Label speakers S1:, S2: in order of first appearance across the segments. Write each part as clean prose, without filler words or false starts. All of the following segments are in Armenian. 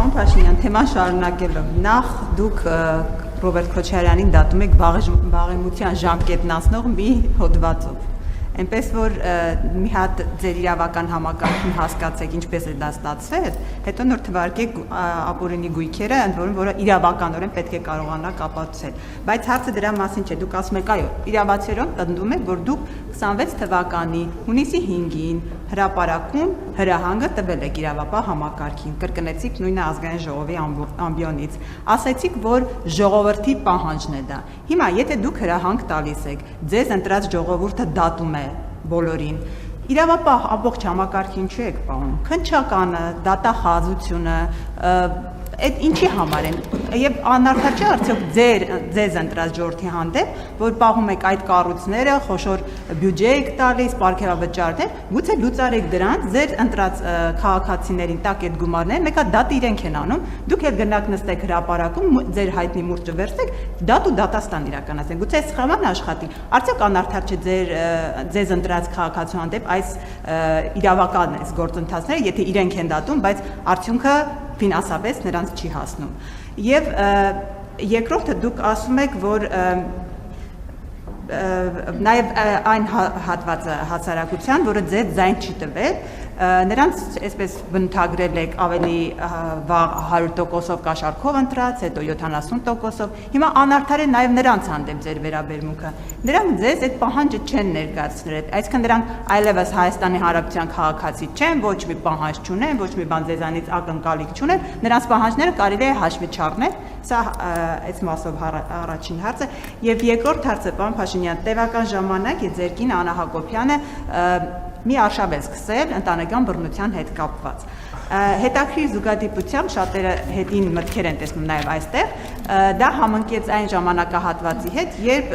S1: Պարոն Փաշինյան, թեման շարունակելով, նախ դուք Ռոբերտ Քոչարյանին դատում եք վաղեմության ժամկետն անցնող մի հոդվածով։ Այնպես որ մի հատ ձեր իրավական համակարգին հասկացեք ինչպես է դա ստացվել, հետո նոր թվարկեք ապօրինի գույքերը, ընդ որում որը իրավականորեն պետք է կարողանաք ապացուցել։ Բայց հարցը դրա մասին չէ, դուք ասում եք, այո, իրավացիորեն պնդում եք, որ դուք 26 թվականի հունիսի 5-ին հրապարակում հրահանգը տվել եք իրավապահ համակարգին, կրկնեցիք նույնը ազգային ժողովի ամբիոնից, ասեցիք, որ ժողովրդի պահանջն է դա։ Հիմա եթե դուք հրահանգ տալիս եք, ձեզ ընտրած ժողովուրդը դատում է բոլորին, իրավապահ ամբողջ համակարգին չի եք պահում, քննչականը, դատախազությունը, այդ ինչի համար են, եւ անարդար չէ արդյոք ձեզ ընտրած ժողովրդի հանդեպ, որ պահում եք այդ կառույցները, խոշոր բյուջե եք տալիս, պարգևավճարներ, գուցե լուծարեք դրանց, ձեր ընտրած քաղաքացիներին տակ այդ գումարները, մեկը դատը իրենք են անում, դուք էլ գնաք նստեք հրապարակում, ձեր հայտնի մուրճը վերցեք, դատ ու դատաստան իրականացնեք, գուցե այս սխեման աշխատի, արդյոք անարդար չէ ձեզ ընտրած քաղաքացու հանդեպ այս իրավական այս գործընթացները, եթե իրենք են դատում, բայց արդյունքը ֆինանսապես նրանց չի հասնում։ Եվ երկրորդը դուք ասում եք, որ նաև այն հատվածը հասարակության, որը ձեզ ձայն չի տվել, նրանց այսպես բնութագրել եք ավելի վաղ 100%-ով կաշառքով ընտրած, հետո 70%-ով, հիմա անարդար է նաև նրանց հանդեպ ձեր վերաբերմունքը, նրանք ձեզ այդ պահանջը չեն ներկայացրել, այսինքն նրանք այլևս Հայաստանի Հանրապետության քաղաքացի չեն, ոչ մի պահանջ չունեն, ոչ մի բան ձեզանից ակնկալիք չունեն, նրանց պահանջները կարելի է հաշվի չառնել, սա այս մասով առաջին հարցը, եւ երկրորդ հարցը, պարոն Փաշինյան, տևական ժամանակ է ձեր կին Անահ Հակոբյանը մի արշավ է սկսել ընտանեկան բռնության հետ կապված։ Հետաքրքիր զուգադիպությամբ շատերը հետին մտքեր են տեսնում նաև այստեղ, դա համընկեց այն ժամանակահատվածի հետ, երբ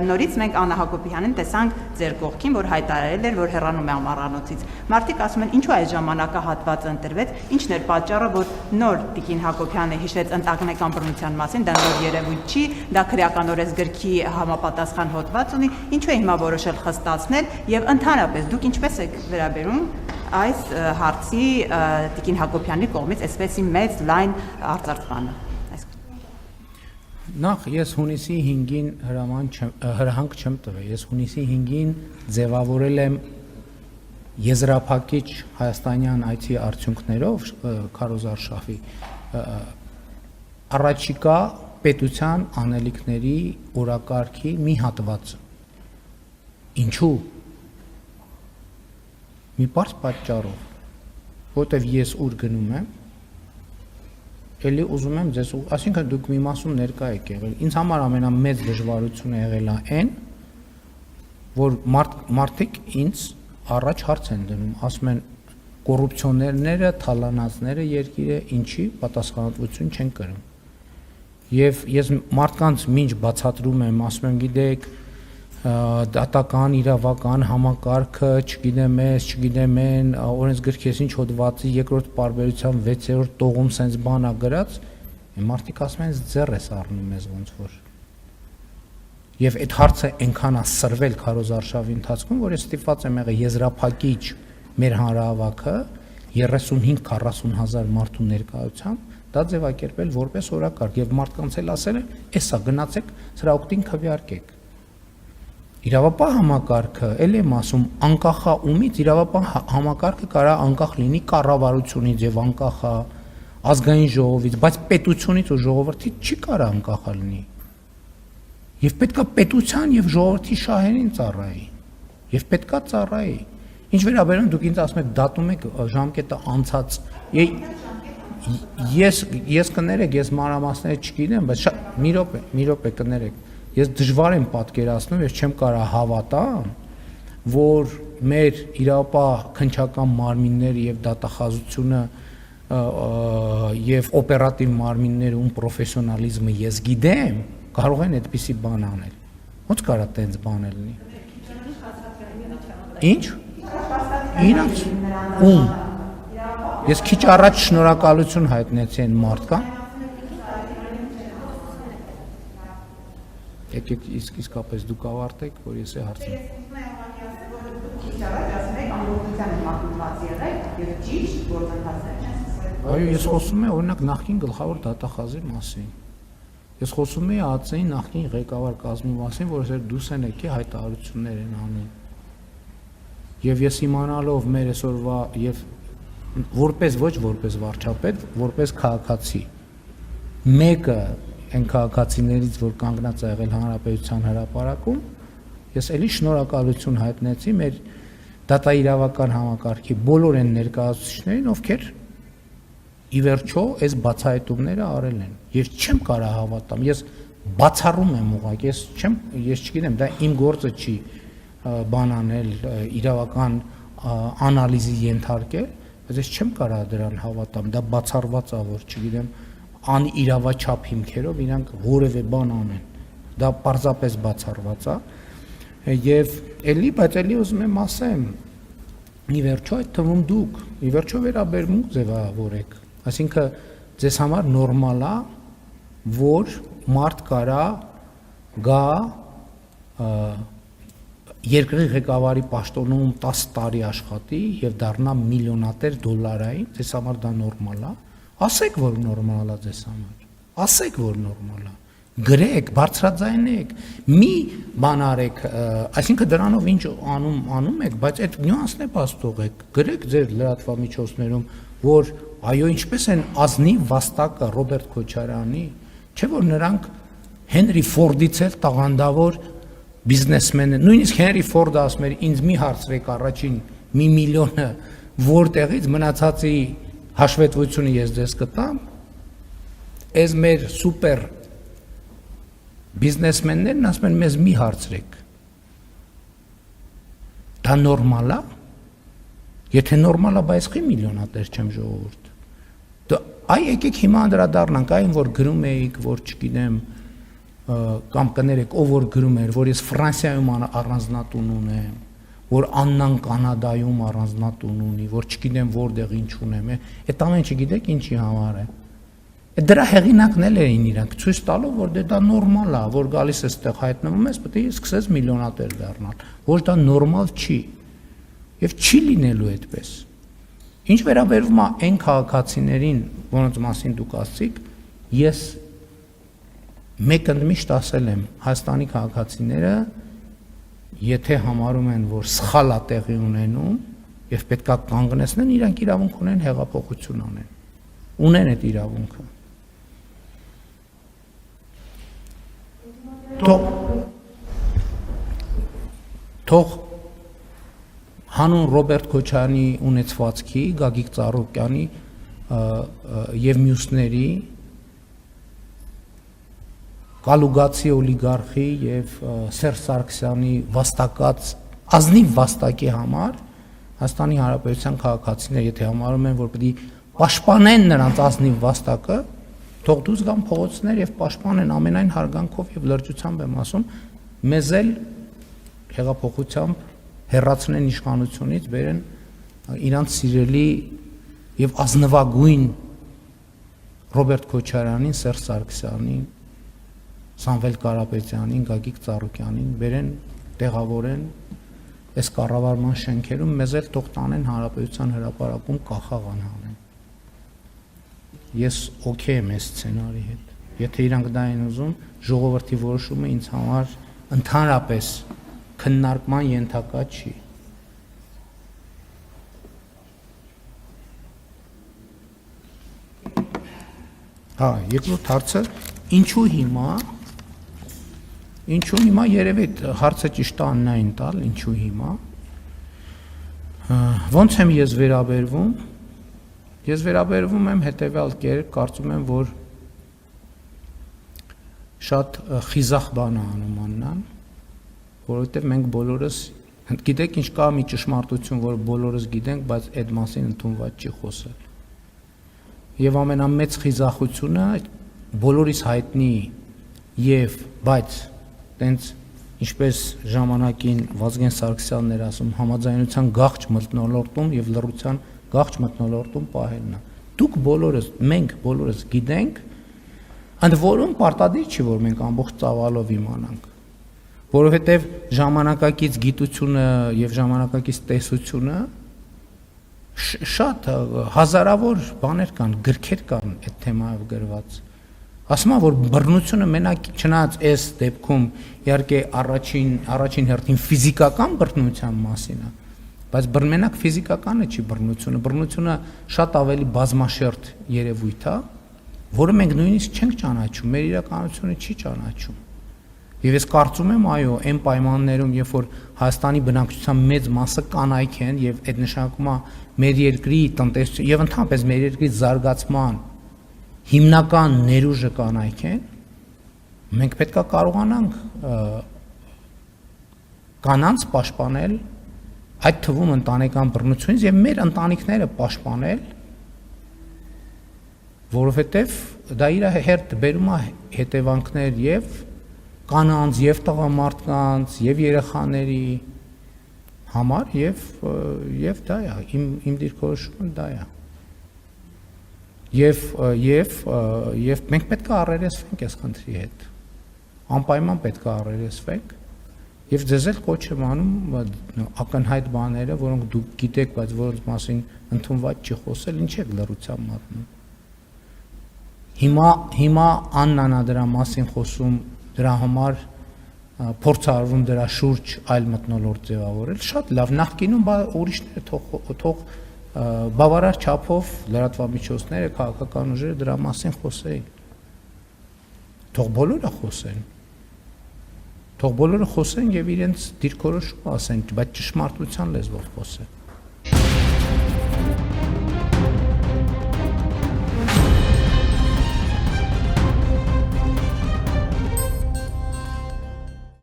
S1: նորից մենք Անահ Հակոբյանին տեսանք ձեր կողքին, որ հայտարարել էր, որ հեռանում է ամառանոցից։ Մարդիկ ասում են, ինչու այս ժամանակահատվածը ընտրվեց, ինչն էր պատճառը, որ նոր Տիկին Հակոբյանը հիշեց ընտանեկան բռնության մասին, դա նոր երևույթ չի, դա քրեական օրենսգրքի համապատասխան հոդված ունի, ինչու է հիմա որոշել խստացնել եւ ընդհանրապես դուք ինչպես եք վերաբերում այս հարցի Տիկին Հակոբյանի կողմից այսպեսի մեծ լայն արծարծմանը։
S2: Նախ ես հունիսի 5-ին հրահանգ չեմ տվել, ես հունիսի 5-ին ձևավորել եմ եզրափակիչ հայաստանյան այցի արդյունքներով քարոզարշավի առաջիկա պետության անելիքների օրակարգի մի հատված։ Ինչու՞։ Մի պարզ պատճառով, որտեվ ես ուր գնում եմ, էլի ուզում եմ ձեզ, այսինքն դուք մի մասում ներկա եք եղել, ինձ համար ամենամեծ դժվարությունը եղել է այն, որ մարդիկ ինձ առաջ հարց են դնում, ասում են կոռուպցիոներները, թալանածները երկիրը ինչի պատասխանատվություն չեն կրում։ Եվ ես մարդկանց մինչ բացատրում եմ, ասում եմ, գիտեք, դատական, իրավական համակարգը, չգիտեմ ես, չգիտեմ են, օրենսգրքի ինչ հոդվածի երկրորդ պարբերության 6-րդ տողում սենց բան ա գրած, մարդիկ ասում են, ձեռ ես առնում ես ոնց որ։ Եվ այդ հարցը այնքան է սրվել քարոզարշավի ընթացքում, որ ես ստիպված եմ եղել եզրափակիչ մեր հանրահավաքը 35-40 հազար մարդու ներկայությամբ դա ձևակերպել որպես օրակարգ եւ մարդկանց էլ ասել են, էսա գնացեք սրա օգտին քվեարկեք։ Իրավապահ համակարգը, էլ եմ ասում, անկախ ումից իրավապահ համակարգը կարա անկախ լինի կառավարությունից եւ անկախ ազգային ժողովից, բայց պետությունից ու ժողովրդից չի կարա անկախ լինի։ Եվ պետքա պետության եւ ժողովրդի շահերին ծառայի։ Եվ պետքա ծառայի։ Ինչ վերաբերում դուք ինձ ասում եք դատում եք ժամկետը անցած։ Ես կներեք, ես մանրամասները չգիտեմ, բայց մի րոպե կներեք։ Ես դժվար եմ պատկերացնում, ես չեմ կարող հավատամ, որ մեր իրավապահ քննչական մարմինները եւ դատախազությունը եւ օպերատիվ մարմինները ում պրոֆեսիոնալիզմը ես գիտեմ, կարող են այդպիսի բան անել։ Ոնց կարա տենց բան լինի։ Ինչ։ Իրանց ում։ Ես քիչ առաջ շնորհակալություն հայտնեցի այն մարդկան։ Եկեք իսկապես դուք ավարտեք, որ ես է հարցնեմ։ Քիչ առաջ ասում եք ամբողջությամբ մատուցված եղեք եւ ճիշտ գործընթացներ չեն սկսել։ Այո, ես խոսում եմ օրինակ նախկին գլխավոր դատախազի մասին։ Ես խոսում եմ ԱԾ-ի նախկին ղեկավար կազմի մասին, որ այսօր դուրս են եկել հայտարարություններ են անում։ Եվ ես իմանալով մեր այսօրվա եւ որպես ոչ որպես վարչապետ, որպես քաղաքացի, մեկը այն քաղաքացիներից, որ կանգնած ա եղել հանրապետության հրապարակում, ես էլի շնորհակալություն հայտնեցի մեր դատաիրավական համակարգի բոլոր այն ներկայացուցիչներին, ովքեր ի վերջո այս բացահայտումները արել են։ Ես չեմ կարող հավատամ, ես բացառում եմ ուղղակի, ես չգիտեմ, դա իմ գործը չի բան անել, իրավական անալիզի ենթարկել, բայց ես չեմ կարող դրան հավատամ, դա բացառված է, որ չգիտեմ, անիրավաչափ հիմքերով իրանք որևէ բան անեն։ Դա պարզապես բացառված է։ Եվ բայց էլի ուզում եմ ասեմ, ի վերջո այդ թվում դուք, ի վերջո վերաբերմունք ձևավորեք, այսինքն ձեզ համար նորմալ է, որ մարդ կարա գա երկրի ղեկավարի պաշտոնում 10 տարի աշխատի եւ դառնա միլիոնատեր դոլարային, ձեզ համար դա նորմալ է, ասեք, որ նորմալ է ձեզ համար, ասեք, որ նորմալ է, գրեք, բարձրաձայնեք, մի բան արեք, այսինքն դրանով ինչ անում եք, բայց այդ նյուանսն է փաստողեք, գրեք ձեր լրատվամիջոցներում, որ այո, ինչպես են ազնիվ վաստակը Ռոբերտ Քոչարյանի, չէ՞ որ նրանք Հենրի Ֆորդից էլ տաղանդավոր բիզնեսմեն են, նույնիսկ Հենրի Ֆորդը ասում էր, ինձ մի հարցրեք առաջին 1 միլիոնը որտեղից մնացածի հաշվետվությունը ես ձեզ կտամ, այս մեր սուպեր բիզնեսմեններն ասում են մեզ մի հարցրեք, դա նորմալ է, եթե նորմալ է, բայց խի միլիոնատեր չեմ ժողովուրդ, այ եկեք հիմա անդրադառնանք այն, որ գրում էիք, որ չգիտեմ, կամ կներեք, ով որ գրում էր, որ ես Ֆրանսիայում առանձնատուն ունեմ, որ Աննան Կանադայում առանձնատուն ունի, որ չգիտեմ որտեղ ինչ ունեմ, այդ ամեն չգիտեք ինչի համար է։ Դրա հեղինակն էլ էին իրանք, ցույց տալով, որ դա նորմալ է, որ գալիս է այդտեղ հայտնվում ես, պետք է սկսես միլիոնատեր դառնալ, որ դա նորմալ չի։ Եվ չի լինելու այդպես։ Ինչ վերաբերում է այն քաղաքացիներին, որոնց մասին դուք ասացիք, ես մեկ ընդմիշտ ասել եմ, Հայաստանի քաղաքացիները եթե համարում են, որ սխալ է տեղի ունենում եւ պետքա կանգնեցնեն, իրանք իրավունք ունեն հեղափոխություն անեն։ Ունեն այդ իրավունքը։ Թող հանուն Ռոբերտ Քոչարյանի ունեցվածքի, Գագիկ Ծառուկյանի եւ մյուսների Կալուգացի օլիգարխի եւ Սերժ Սարգսյանի վաստակած ազնիվ վաստակի համար Հայաստանի Հանրապետության քաղաքացիները, եթե համարում են, որ պետք է պաշտպանեն նրանց ազնիվ վաստակը, թող դուրս գան փողոցներ եւ պաշտպանեն ամենայն հարգանքով եւ լրջությամբ եմ ասում, մեզ էլ հեղափոխությամբ հեռացնեն իշխանությունից, բերեն իրանց սիրելի եւ ազնվագույն Ռոբերտ Քոչարյանին, Սերժ Սարգսյանին, Սամվել Կարապետյանին, Գագիկ Ծառուկյանին, բերեն տեղավորեն այս կառավարման շենքերում, մեզ էլ թող տանեն Հանրապետության հրապարակում կախաղան անեն։ Ես օքեյ եմ այս սցենարի հետ։ Եթե իրանք դա են ուզում, ժողովրդի որոշումը ինձ համար ընդհանրապես քննարկման ենթակա չի։ Հա, երկրորդ հարցը, ինչու հիմա երևի հարցը ճիշտ է Աննային տալ, ինչու հիմա, ոնց եմ ես վերաբերվում եմ հետևյալ կերպ, կարծում եմ, որ շատ խիզախ բան է անում Աննան, որովհետև մենք բոլորս, գիտեք ինչ կա մի ճշմարտություն, որ բոլորս գիտենք, բայց այդ մասին ընդունված չի խոսել։ Եվ ամենամեծ խիզախությունը բոլորիս հայտնի բայց տենց ինչպես ժամանակին Վազգեն Սարգսյանն էր ասում, համաձայնության գաղճ մթնոլորտում եւ լռության գաղճ մթնոլորտում պահելն է։ Դուք բոլորս, մենք բոլորս գիտենք, ընդ որում պարտադիր չի, որ մենք ամբողջ ծավալով իմանանք, որովհետեւ ժամանակակից գիտությունը եւ ժամանակակից տեսությունը շատ հազարավոր բաներ կան, գրքեր կան այդ թեմայով գրված։ Ասում եմ, որ բռնությունը մենակ չնայած այս դեպքում իհարկե առաջին հերթին ֆիզիկական բռնության մասին է, բայց մենակ ֆիզիկականը չի բռնությունը շատ ավելի բազմաշերտ երևույթ է, որը մենք նույնիսկ չենք ճանաչում, մեր իրականությունը չի ճանաչում։ Եվ ես կարծում եմ, այո, այն պայմաններում, երբ որ Հայաստանի բնակչության մեծ մասը կանայք են եւ այդ նշանակում է մեր երկրի տնտեսություն եւ ընդհանրապես մեր երկրի զարգացման հիմնական ներուժը կանայք են, մենք պետք է կարողանանք կանանց պաշտպանել, այդ թվում ընտանեկան բռնությունից եւ մեր ընտանիքները պաշտպանել, որովհետեւ դա իր հերթ բերում է հետևանքներ եւ կանանց եւ տղամարդկանց եւ երեխաների համար եւ դա է իմ դիրքորոշումը դա է եւ մենք պետք է առերեսվենք այս խնդրի հետ անպայման պետք է առերեսվենք եւ ձեզ էլ կոչ եմ անում ակնհայտ բաները որոնք դուք գիտեք բայց որոնց մասին ընդունված չի խոսել ինչ եք լռությամբ մատնում հիմա Աննան է դրա մասին խոսում դրա համար փորձարարում դրա շուրջ այլ մթնոլորտ ձևավորել շատ լավ նախկինում ուրիշները թող բավարար չափով լրատվամիջոցները քաղաքական ուժերը դրա մասին խոսեին թող բոլորը խոսեն եւ իրենց դիրքորոշումը ասեն բայց ճշմարտության լեզվով խոսեն